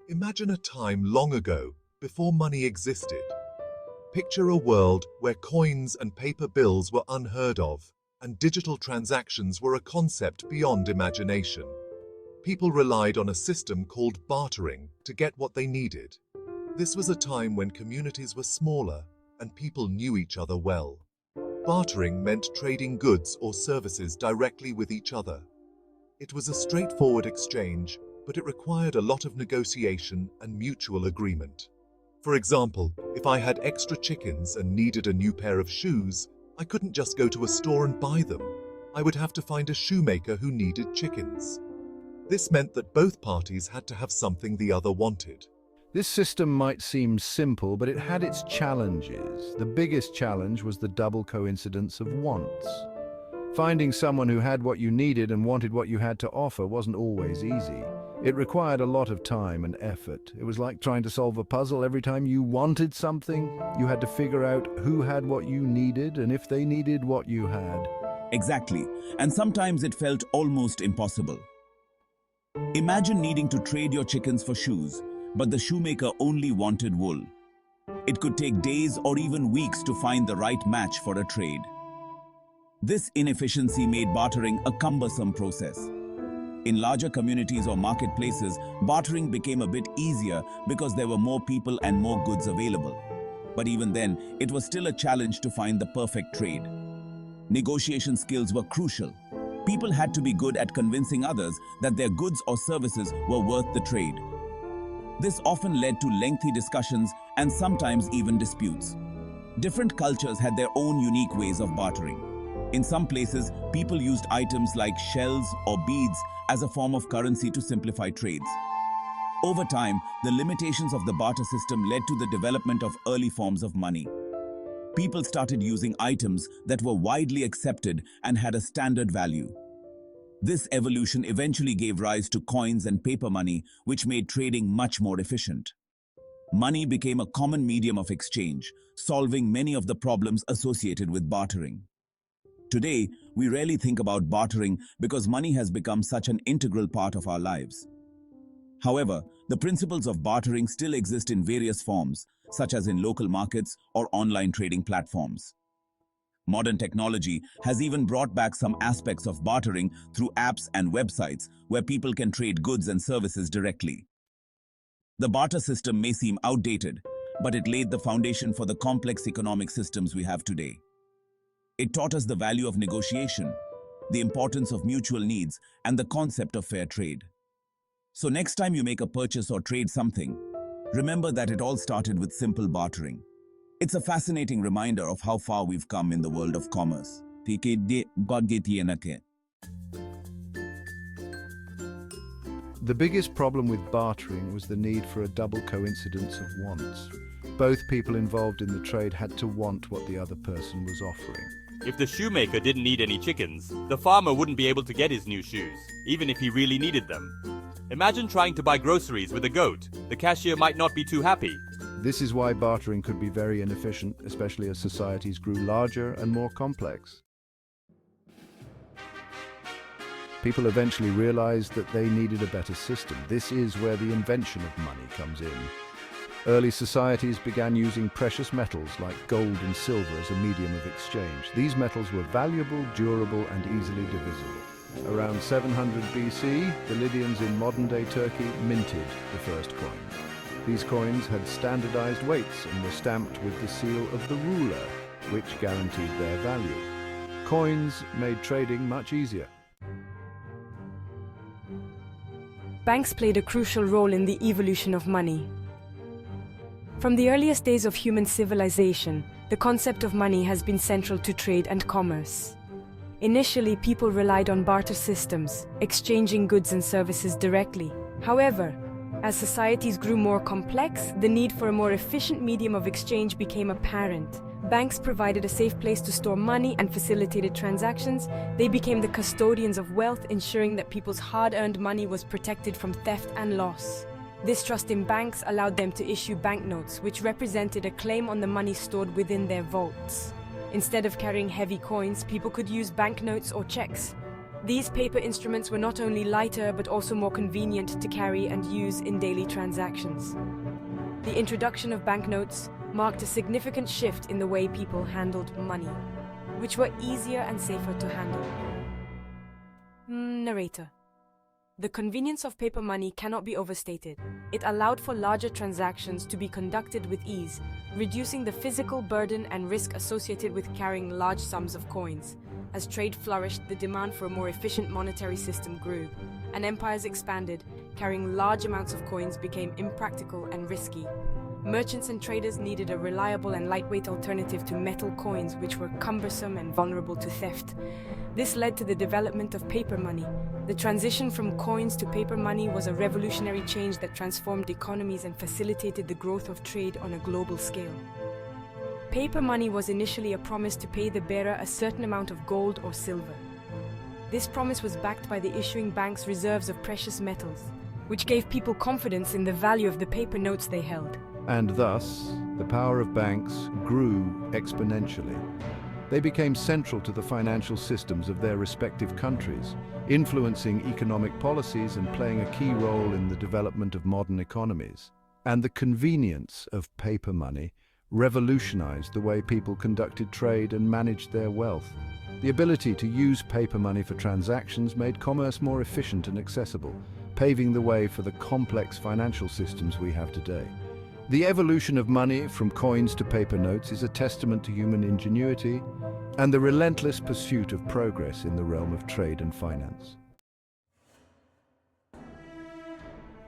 Imagine a time long ago, before money existed. Picture a world where coins and paper bills were unheard of, and digital transactions were a concept beyond imagination. People relied on a system called bartering to get what they needed. This was a time when communities were smaller and people knew each other well. Bartering meant trading goods or services directly with each other. It was a straightforward exchange, but it required a lot of negotiation and mutual agreement. For example, if I had extra chickens and needed a new pair of shoes, I couldn't just go to a store and buy them. I would have to find a shoemaker who needed chickens. This meant that both parties had to have something the other wanted. This system might seem simple, but it had its challenges. The biggest challenge was the double coincidence of wants. Finding someone who had what you needed and wanted what you had to offer wasn't always easy. It required a lot of time and effort. It was like trying to solve a puzzle. Every time you wanted something, you had to figure out who had what you needed and if they needed what you had. Exactly, and sometimes it felt almost impossible. Imagine needing to trade your chickens for shoes, but the shoemaker only wanted wool. It could take days or even weeks to find the right match for a trade. This inefficiency made bartering a cumbersome process. In larger communities or marketplaces, bartering became a bit easier because there were more people and more goods available. But even then, it was still a challenge to find the perfect trade. Negotiation skills were crucial. People had to be good at convincing others that their goods or services were worth the trade. This often led to lengthy discussions and sometimes even disputes. Different cultures had their own unique ways of bartering. In some places, people used items like shells or beads as a form of currency to simplify trades. Over time, the limitations of the barter system led to the development of early forms of money. People started using items that were widely accepted and had a standard value. This evolution eventually gave rise to coins and paper money, which made trading much more efficient. Money became a common medium of exchange, solving many of the problems associated with bartering. Today, we rarely think about bartering because money has become such an integral part of our lives. However, the principles of bartering still exist in various forms, such as in local markets or online trading platforms. Modern technology has even brought back some aspects of bartering through apps and websites where people can trade goods and services directly. The barter system may seem outdated, but it laid the foundation for the complex economic systems we have today. It taught us the value of negotiation, the importance of mutual needs, and the concept of fair trade. So next time you make a purchase or trade something, remember that it all started with simple bartering. It's a fascinating reminder of how far we've come in the world of commerce. The biggest problem with bartering was the need for a double coincidence of wants. Both people involved in the trade had to want what the other person was offering. If the shoemaker didn't need any chickens, the farmer wouldn't be able to get his new shoes, even if he really needed them. Imagine trying to buy groceries with a goat. The cashier might not be too happy. This is why bartering could be very inefficient, especially as societies grew larger and more complex. People eventually realized that they needed a better system. This is where the invention of money comes in. Early societies began using precious metals like gold and silver as a medium of exchange. These metals were valuable, durable, and easily divisible. Around 700 BC, the Lydians in modern-day Turkey minted the first coins. These coins had standardized weights and were stamped with the seal of the ruler, which guaranteed their value. Coins made trading much easier. Banks played a crucial role in the evolution of money. From the earliest days of human civilization, the concept of money has been central to trade and commerce. Initially, people relied on barter systems, exchanging goods and services directly. However, as societies grew more complex, the need for a more efficient medium of exchange became apparent. Banks provided a safe place to store money and facilitated transactions. They became the custodians of wealth, ensuring that people's hard-earned money was protected from theft and loss. This trust in banks allowed them to issue banknotes, which represented a claim on the money stored within their vaults. Instead of carrying heavy coins, people could use banknotes or checks. These paper instruments were not only lighter but also more convenient to carry and use in daily transactions. The introduction of banknotes marked a significant shift in the way people handled money, which were easier and safer to handle. Narrator. The convenience of paper money cannot be overstated. It allowed for larger transactions to be conducted with ease, reducing the physical burden and risk associated with carrying large sums of coins. As trade flourished, the demand for a more efficient monetary system grew, and empires expanded. Carrying large amounts of coins became impractical and risky. Merchants and traders needed a reliable and lightweight alternative to metal coins, which were cumbersome and vulnerable to theft. This led to the development of paper money. The transition from coins to paper money was a revolutionary change that transformed economies and facilitated the growth of trade on a global scale. Paper money was initially a promise to pay the bearer a certain amount of gold or silver. This promise was backed by the issuing bank's reserves of precious metals, which gave people confidence in the value of the paper notes they held. And thus, the power of banks grew exponentially. They became central to the financial systems of their respective countries, influencing economic policies and playing a key role in the development of modern economies. And the convenience of paper money revolutionized the way people conducted trade and managed their wealth. The ability to use paper money for transactions made commerce more efficient and accessible, paving the way for the complex financial systems we have today. The evolution of money from coins to paper notes is a testament to human ingenuity and the relentless pursuit of progress in the realm of trade and finance.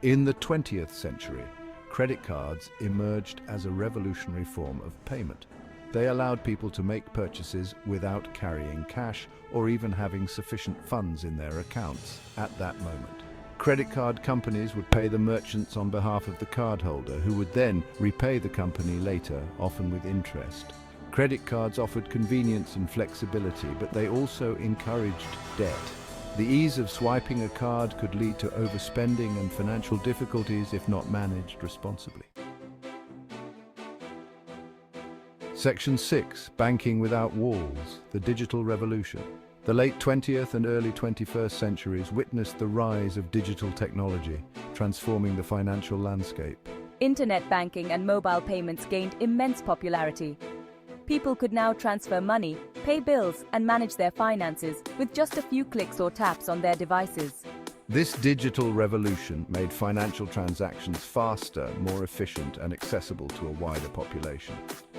In the 20th century, credit cards emerged as a revolutionary form of payment. They allowed people to make purchases without carrying cash or even having sufficient funds in their accounts at that moment. Credit card companies would pay the merchants on behalf of the cardholder, who would then repay the company later, often with interest. Credit cards offered convenience and flexibility, but they also encouraged debt. The ease of swiping a card could lead to overspending and financial difficulties if not managed responsibly. Section 6. Banking without walls, the digital revolution. The late 20th and early 21st centuries witnessed the rise of digital technology, transforming the financial landscape. Internet banking and mobile payments gained immense popularity. People could now transfer money, pay bills, and manage their finances with just a few clicks or taps on their devices. This digital revolution made financial transactions faster, more efficient, and accessible to a wider population.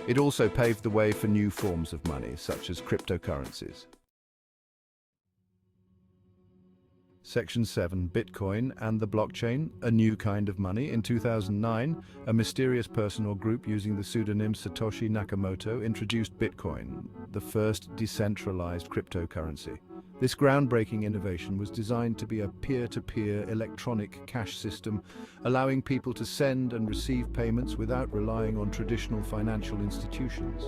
It also paved the way for new forms of money, such as cryptocurrencies. Section 7. Bitcoin and the blockchain, a new kind of money. In 2009, a mysterious person or group using the pseudonym Satoshi Nakamoto introduced Bitcoin, the first decentralized cryptocurrency. This groundbreaking innovation was designed to be a peer-to-peer electronic cash system, allowing people to send and receive payments without relying on traditional financial institutions.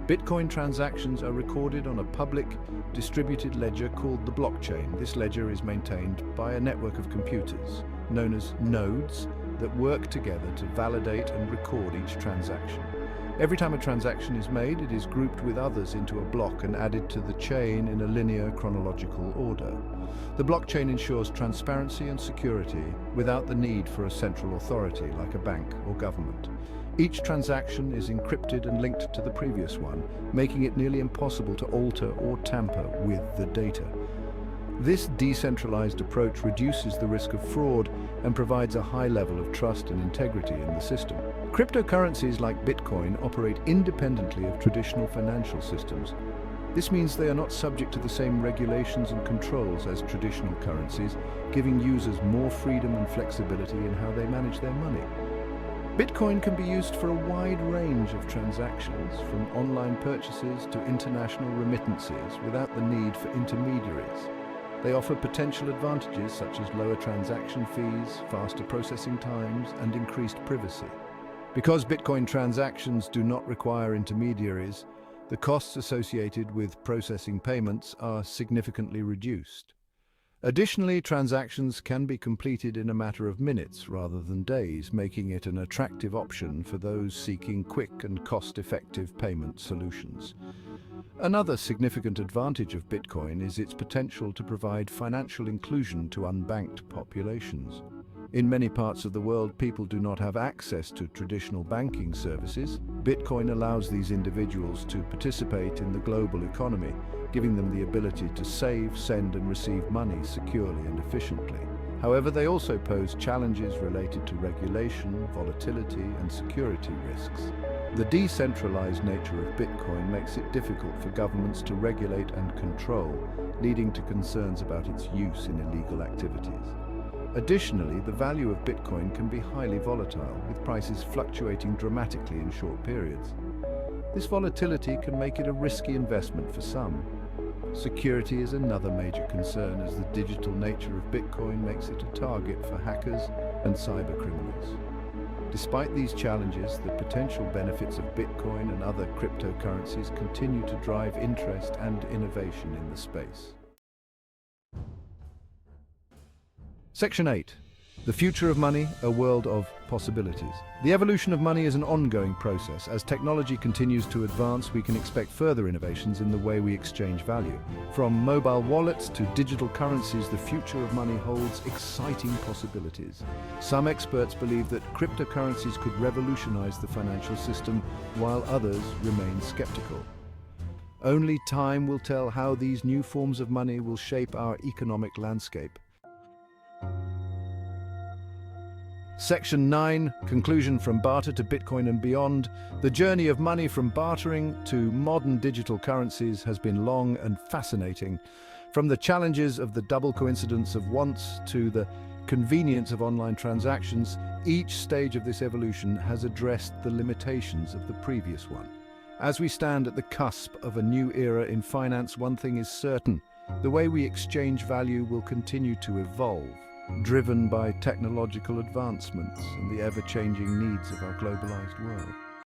Bitcoin transactions are recorded on a public, distributed ledger called the blockchain. This ledger is maintained by a network of computers, known as nodes, that work together to validate and record each transaction. Every time a transaction is made, it is grouped with others into a block and added to the chain in a linear chronological order. The blockchain ensures transparency and security without the need for a central authority like a bank or government. Each transaction is encrypted and linked to the previous one, making it nearly impossible to alter or tamper with the data. This decentralized approach reduces the risk of fraud and provides a high level of trust and integrity in the system. Cryptocurrencies like Bitcoin operate independently of traditional financial systems. This means they are not subject to the same regulations and controls as traditional currencies, giving users more freedom and flexibility in how they manage their money. Bitcoin can be used for a wide range of transactions, from online purchases to international remittances, without the need for intermediaries. They offer potential advantages such as lower transaction fees, faster processing times, and increased privacy. Because Bitcoin transactions do not require intermediaries, the costs associated with processing payments are significantly reduced. Additionally, transactions can be completed in a matter of minutes rather than days, making it an attractive option for those seeking quick and cost-effective payment solutions. Another significant advantage of Bitcoin is its potential to provide financial inclusion to unbanked populations. In many parts of the world, people do not have access to traditional banking services. Bitcoin allows these individuals to participate in the global economy, giving them the ability to save, send, and receive money securely and efficiently. However, they also pose challenges related to regulation, volatility, and security risks. The decentralized nature of Bitcoin makes it difficult for governments to regulate and control, leading to concerns about its use in illegal activities. Additionally, the value of Bitcoin can be highly volatile, with prices fluctuating dramatically in short periods. This volatility can make it a risky investment for some. Security is another major concern, as the digital nature of Bitcoin makes it a target for hackers and cybercriminals. Despite these challenges, the potential benefits of Bitcoin and other cryptocurrencies continue to drive interest and innovation in the space. Section 8. The future of money, a world of possibilities. The evolution of money is an ongoing process. As technology continues to advance, we can expect further innovations in the way we exchange value. From mobile wallets to digital currencies, the future of money holds exciting possibilities. Some experts believe that cryptocurrencies could revolutionize the financial system, while others remain skeptical. Only time will tell how these new forms of money will shape our economic landscape. Section 9, Conclusion from Barter to Bitcoin and Beyond. The journey of money from bartering to modern digital currencies has been long and fascinating. From the challenges of the double coincidence of wants to the convenience of online transactions, each stage of this evolution has addressed the limitations of the previous one. As we stand at the cusp of a new era in finance, one thing is certain: the way we exchange value will continue to evolve, driven by technological advancements and the ever-changing needs of our globalized world.